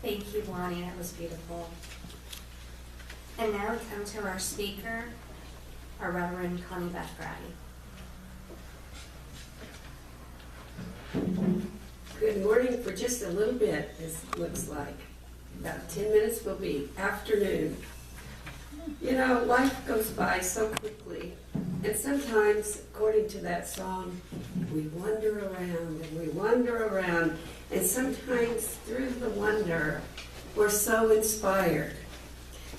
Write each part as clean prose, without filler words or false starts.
Thank you, Lonnie. That was beautiful. And now we come to our speaker, our Reverend Connie Beth Graddy. Good morning for just a little bit, it looks like. About 10 minutes will be afternoon. You know, life goes by so quickly. And sometimes, according to that song, we wander around and we wander around. And sometimes through the wonder, we're so inspired.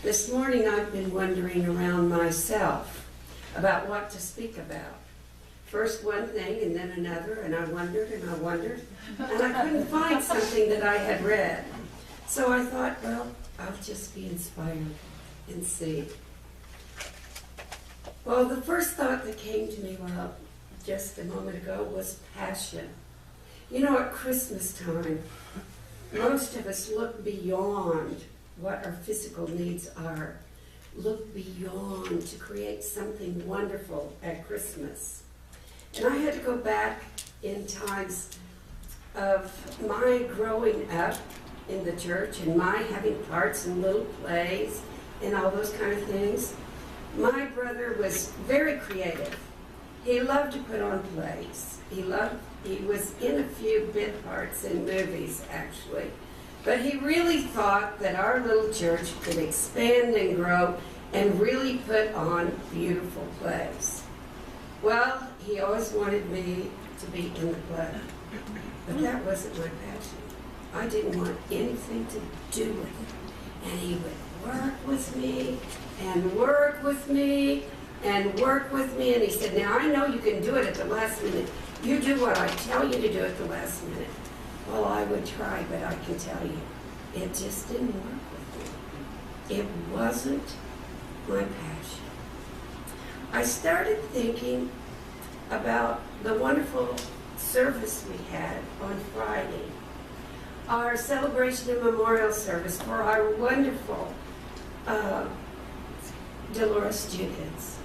This morning I've been wondering around myself about what to speak about. First one thing and then another, and I wondered and I wondered. And I couldn't find something that I had read. So I thought, well, I'll just be inspired and see. Well, the first thought that came to me, well, just a moment ago, was passion. You know, at Christmas time, most of us look beyond what our physical needs are. Look beyond to create something wonderful at Christmas. And I had to go back in times of my growing up in the church and my having parts in little plays and all those kind of things. My brother was very creative. He loved to put on plays. He was in a few bit parts in movies, actually. But he really thought that our little church could expand and grow and really put on beautiful plays. Well, he always wanted me to be in the play. But that wasn't my passion. I didn't want anything to do with it. And he would work with me and work with me and work with me. And he said, now I know you can do it at the last minute. You do what I tell you to do at the last minute. Well, I would try, but I can tell you, it just didn't work with me. It wasn't my passion. I started thinking about the wonderful service we had on Friday, our celebration and memorial service for our wonderful Dolores Judith.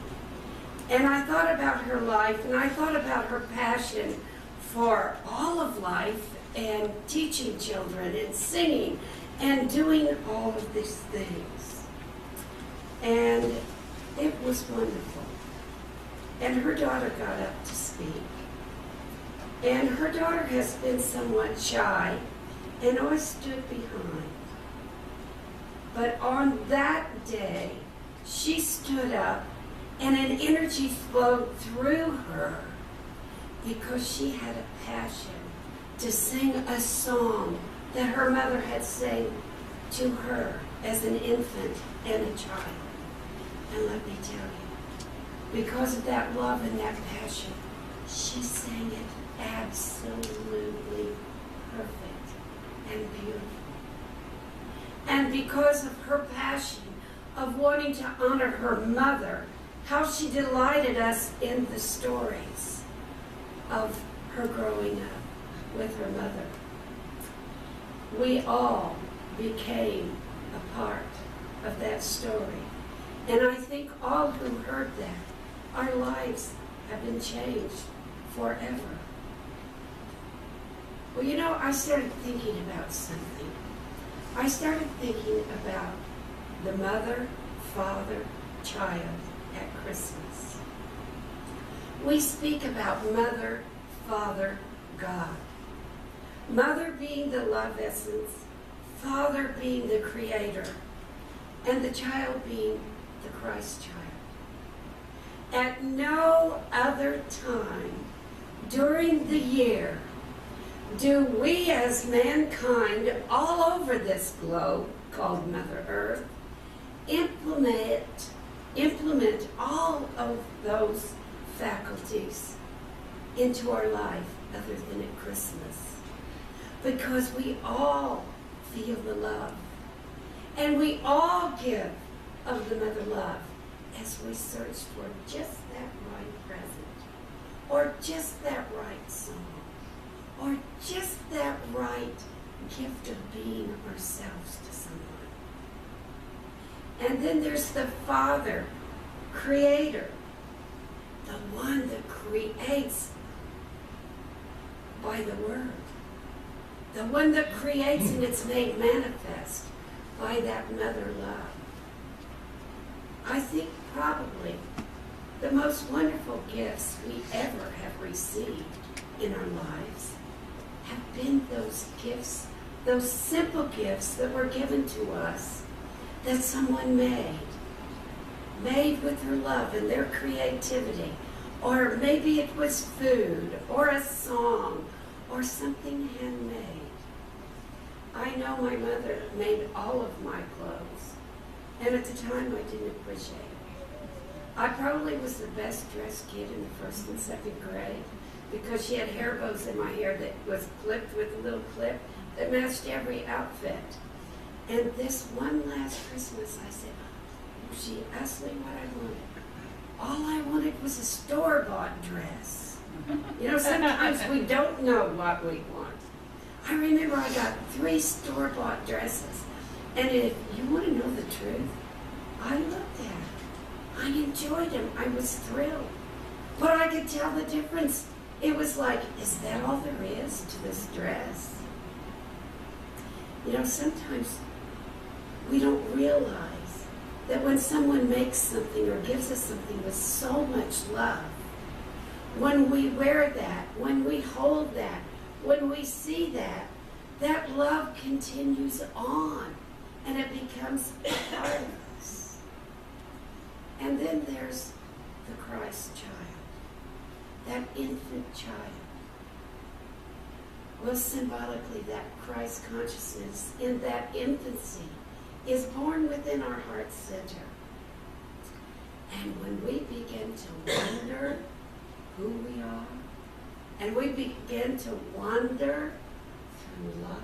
And I thought about her life, and I thought about her passion for all of life and teaching children and singing and doing all of these things. And it was wonderful. And her daughter got up to speak. And her daughter has been somewhat shy and always stood behind. But on that day, she stood up and an energy flowed through her because she had a passion to sing a song that her mother had sang to her as an infant and a child. And let me tell you, because of that love and that passion, she sang it absolutely perfect and beautiful. And because of her passion of wanting to honor her mother, how she delighted us in the stories of her growing up with her mother. We all became a part of that story. And I think all who heard that, our lives have been changed forever. Well, you know, I started thinking about something. I started thinking about the mother, father, child at Christmas. We speak about mother, father, God. Mother being the love essence, father being the creator, and the child being the Christ child. At no other time during the year do we as mankind all over this globe called Mother Earth implement all of those faculties into our life other than at Christmas. Because we all feel the love. And we all give of the mother love as we search for just that right present, or just that right song, or just that right gift of being ourselves to someone. And then there's the Father, Creator, the one that creates by the Word, the one that creates and it's made manifest by that mother love. I think probably the most wonderful gifts we ever have received in our lives have been those gifts, those simple gifts that were given to us that someone made with their love and their creativity. Or maybe it was food, or a song, or something handmade. I know my mother made all of my clothes, and at the time I didn't appreciate it. I probably was the best dressed kid in the 1st and 2nd grade because she had hair bows in my hair that was clipped with a little clip that matched every outfit. And this one last Christmas I said, she asked me what I wanted. All I wanted was a store-bought dress. You know, sometimes we don't know what we want. I remember I got 3 store-bought dresses. And if you want to know the truth, I looked at them. I enjoyed them. I was thrilled. But I could tell the difference. It was like, is that all there is to this dress? You know, sometimes we don't realize that when someone makes something or gives us something with so much love, when we wear that, when we hold that, when we see that, that love continues on and it becomes a part of us. And then there's the Christ child, that infant child. Well, symbolically, that Christ consciousness in that infancy is born within our heart center. And when we begin to wonder who we are, and we begin to wander through life,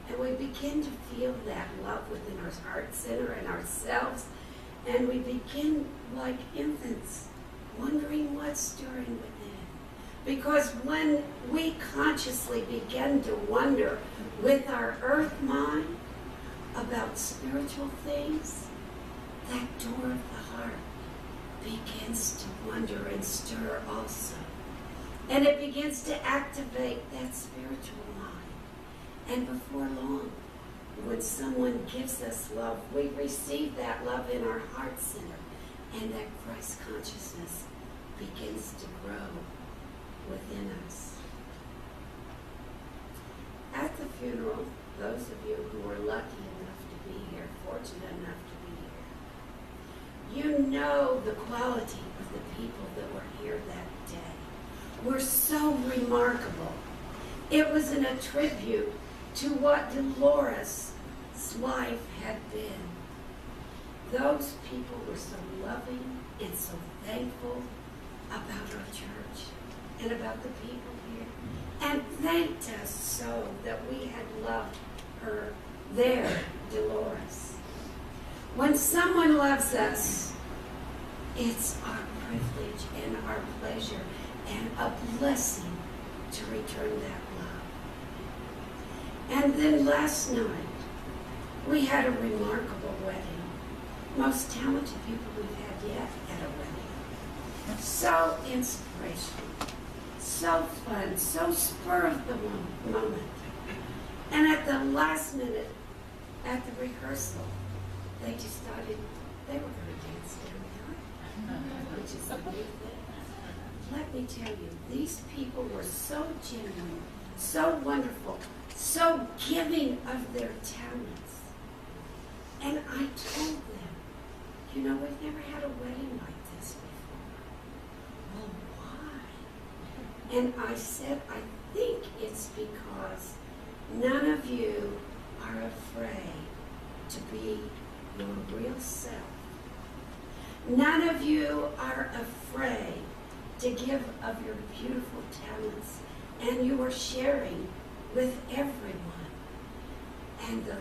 and we begin to feel that love within our heart center and ourselves, and we begin like infants wondering what's stirring within. Because when we consciously begin to wonder with our earth mind about spiritual things, that door of the heart begins to wonder and stir also. And it begins to activate that spiritual mind. And before long, when someone gives us love, we receive that love in our heart center, and that Christ consciousness begins to grow within us. At the funeral, those of you who were lucky enough to be here, fortunate enough to be here, you know the quality of the people that were here that day were so remarkable. It was an attribute to what Dolores' life had been. Those people were so loving and so thankful about our church and about the people here, and thanked us so that we had loved her there, Dolores. When someone loves us, it's our privilege and our pleasure and a blessing to return that love. And then last night, we had a remarkable wedding. Most talented people we've had yet at a wedding. So inspirational, so fun, so spur of the moment. And at the last minute, at the rehearsal, they decided they were going to dance down the aisle, which is a big thing. Let me tell you, these people were so genuine, so wonderful, so giving of their talents. And I told them, you know, we've never had a wedding like this before. Well, why? And I said, I think it's because none of you are afraid to be your real self. None of you are afraid to give of your beautiful talents, and you are sharing with everyone. And the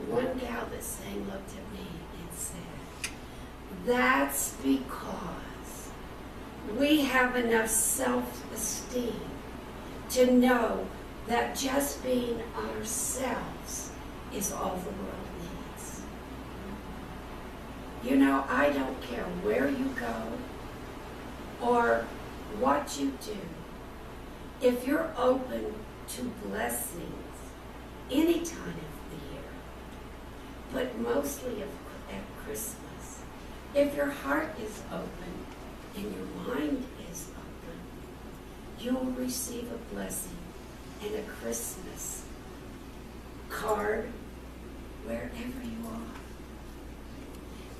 one gal that sang looked at me and said, that's because we have enough self-esteem to know that just being ourselves is all the world needs. You know, I don't care where you go or what you do. If you're open to blessings any time of the year, but mostly at Christmas, if your heart is open and your mind is open, you'll receive a blessing and a Christmas card wherever you are.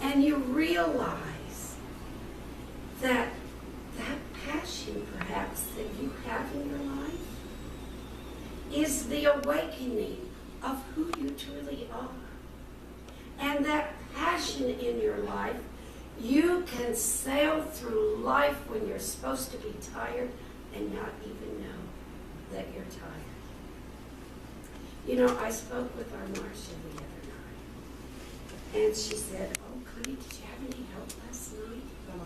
And you realize that passion, perhaps, that you have in your life is the awakening of who you truly are. And that passion in your life, you can sail through life when you're supposed to be tired and not even know that you're tired. You know, I spoke with our Marcia the other night, and she said, oh, Connie, did you have any help last night? Oh,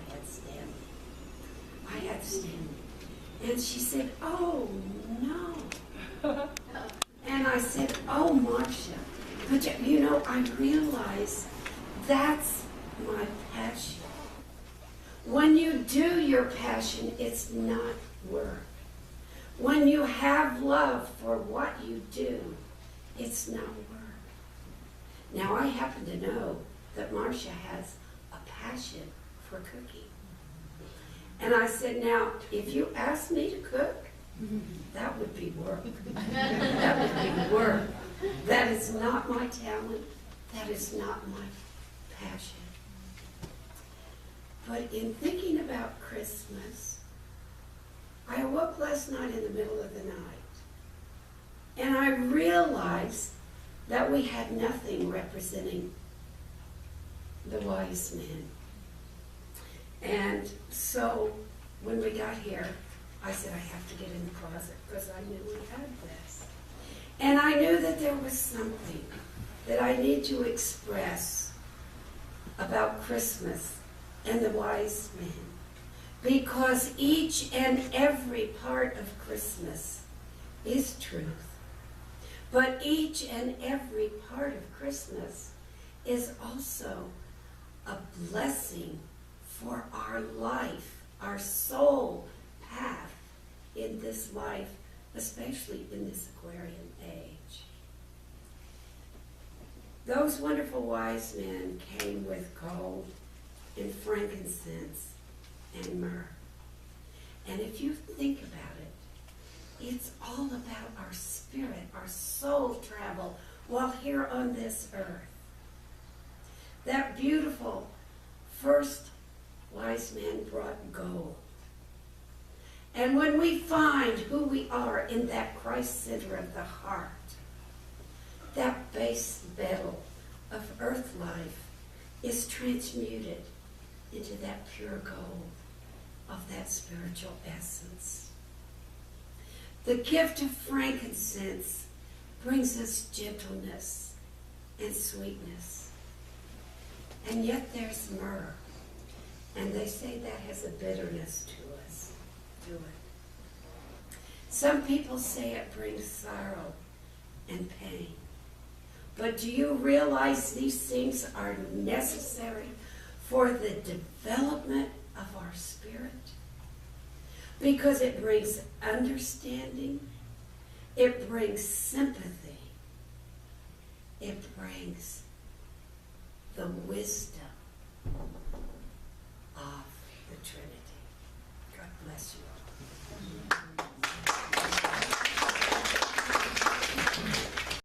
I had Stanley. And she said, oh, no. And I said, oh, Marcia, but you know, I realize that's my passion. When you do your passion, it's not work. When you have love for what you do, it's not work. Now, I happen to know that Marcia has a passion for cooking. And I said, now, if you asked me to cook, that would be work. That would be work. That is not my talent. That is not my passion. But in thinking about Christmas, I awoke last night in the middle of the night, and I realized that we had nothing representing the wise men. And so when we got here, I said, I have to get in the closet because I knew we had this. And I knew that there was something that I need to express about Christmas and the wise men. Because each and every part of Christmas is truth. But each and every part of Christmas is also a blessing for our life, our soul path in this life, especially in this Aquarian age. Those wonderful wise men came with gold and frankincense and myrrh. And if you think about it, it's all about our spirit, our soul travel while here on this earth. That beautiful first wise man brought gold. And when we find who we are in that Christ center of the heart, that base metal of earth life is transmuted into that pure gold of that spiritual essence. The gift of frankincense brings us gentleness and sweetness. And yet there's myrrh. And they say that has a bitterness to it. Some people say it brings sorrow and pain. But do you realize these things are necessary for the development of our spirit? Because it brings understanding, it brings sympathy, it brings the wisdom of the Trinity. God bless you all.